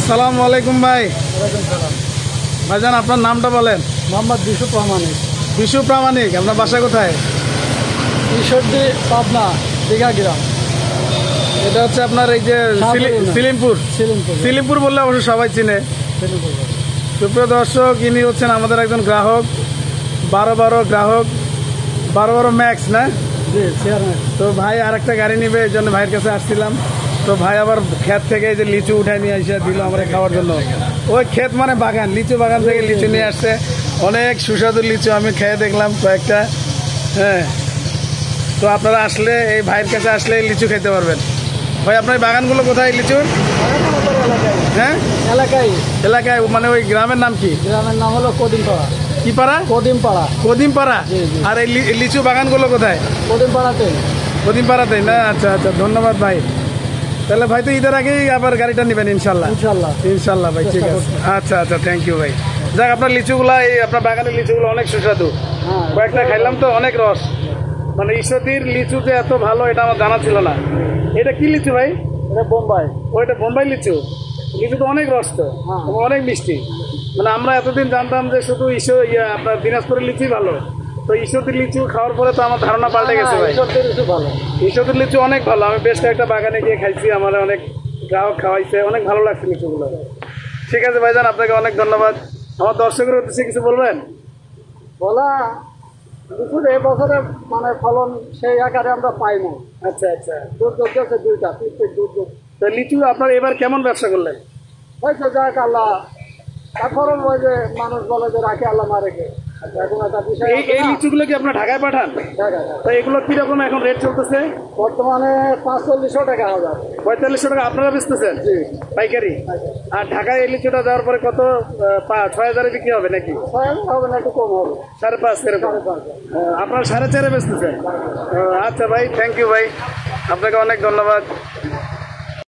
আসসালামু আলাইকুম ভাই। ভাইজান আপনার নামটা বলেন। মোহাম্মদ বিশু প্রামাণিক। বিশু প্রামাণিক, আপনার বাসা কোথায়? ঈশ্বরদী, পাবনা, দীঘা গ্রাম। এটা হচ্ছে আপনার এই যে সিলিমপুর। সিলিমপুর বললে অবশ্য সবাই চিনে। সুপ্রিয় দর্শক, ইনি হচ্ছেন আমাদের একজন গ্রাহক, 12 গ্রাহক, 12 ম্যাক্স না? তো ভাই আর একটা গাড়ি নিবে, এই জন্য ভাইয়ের কাছে আসছিলাম। তো ভাই আবার ক্ষেত থেকে এই যে লিচু উঠায় নিয়ে এসে দিল আমরা খাওয়ার জন্য। ওই ক্ষেত মানে বাগান, লিচু বাগান থেকে লিচু নিয়ে আসছে। অনেক সুস্বাদু লিচু আমি খেয়ে দেখলাম কয়েকটা। হ্যাঁ, তো আপনারা আসলে এই ভাইয়ের কাছে আসলে লিচু খেতে পারবেন। ভাই আপনার বাগানগুলো কোথায় লিচুর? হ্যাঁ, এলাকায় মানে ওই গ্রামের নাম কি? গ্রামের নাম হলো কদিমপাড়া। কি পাড়া? কদিমপাড়া। কদিমপাড়া। আর এই লিচু বাগানগুলো কোথায়? কদিমপাড়াতে না? আচ্ছা আচ্ছা, ধন্যবাদ ভাই। তাহলে ভাই তো ঈদের আগেই আবার গাড়িটা নেবেন ইনশাল্লাহ? ইনশাল্লাহ ভাই, ঠিক আছে। আচ্ছা আচ্ছা, থ্যাংক ইউ ভাই। যাক, আপনার লিচুগুলা, এই আপনার বাগানের লিচুগুলো অনেক সুস্বাদু। কয়েকটা খাইলাম তো, অনেক রস। মানে ঈশ্বরদীর লিচু যে এত ভালো এটা আমার জানা ছিল না। এটা কি লিচু ভাই? এটা বোম্বাই। ওইটা বোম্বাই লিচু। লিচু তো অনেক রস, তো অনেক মিষ্টি। মানে আমরা এতদিন জানতাম যে শুধু আপনার দিনাজপুরের লিচুই ভালো। তো ঈশ্বরদীর লিচু খাওয়ার পরে তো আমার ধারণা পাল্টে গেছে ভাই। ঈশ্বরদীর লিচু অনেক ভালো। আমি বেশ কয়েকটা বাগানে গিয়ে খাইছি, আমার অনেক গ্রাহক খাওয়াইছে, অনেক ভালো লাগছে লিচুগুলো। ঠিক আছে ভাইজান, আপনাকে অনেক ধন্যবাদ। আমার দর্শকের উদ্দেশ্যে কিছু বলবেন? বলা লিচুর এই বছরে মানে ফলন সেই আকারে আমরা পাই না। আচ্ছা আচ্ছা, দুর্যোগ গেছে দুইটা, দুর্যোগ। তো লিচু আপনার এবার কেমন ব্যবসা করলেন? হয়তো যাক আল্লাহ, তারপরও ওই যে মানুষ বলে যে রাখে আল্লাহ না রেখে। এখন একটা বিষয়, এই লিচুগুলো কি আপনার ঢাকায় পাঠান? তো এগুলো কিরকম এখন রেট চলতেছে? বর্তমানে 4500 টাকা হাজার। 4500 টাকা আপনারা বেচতেছেন পাইকারি? আর ঢাকায় এই লিচুটা যাওয়ার পরে কত? 6000-এ বিক্রি হবে নাকি? 6000 হবে না, একটু কম হবে, 5.5 এরকম। আপনারা 4.5 বেচতেছেন? আচ্ছা ভাই, থ্যাংক ইউ ভাই, আপনাকে অনেক ধন্যবাদ।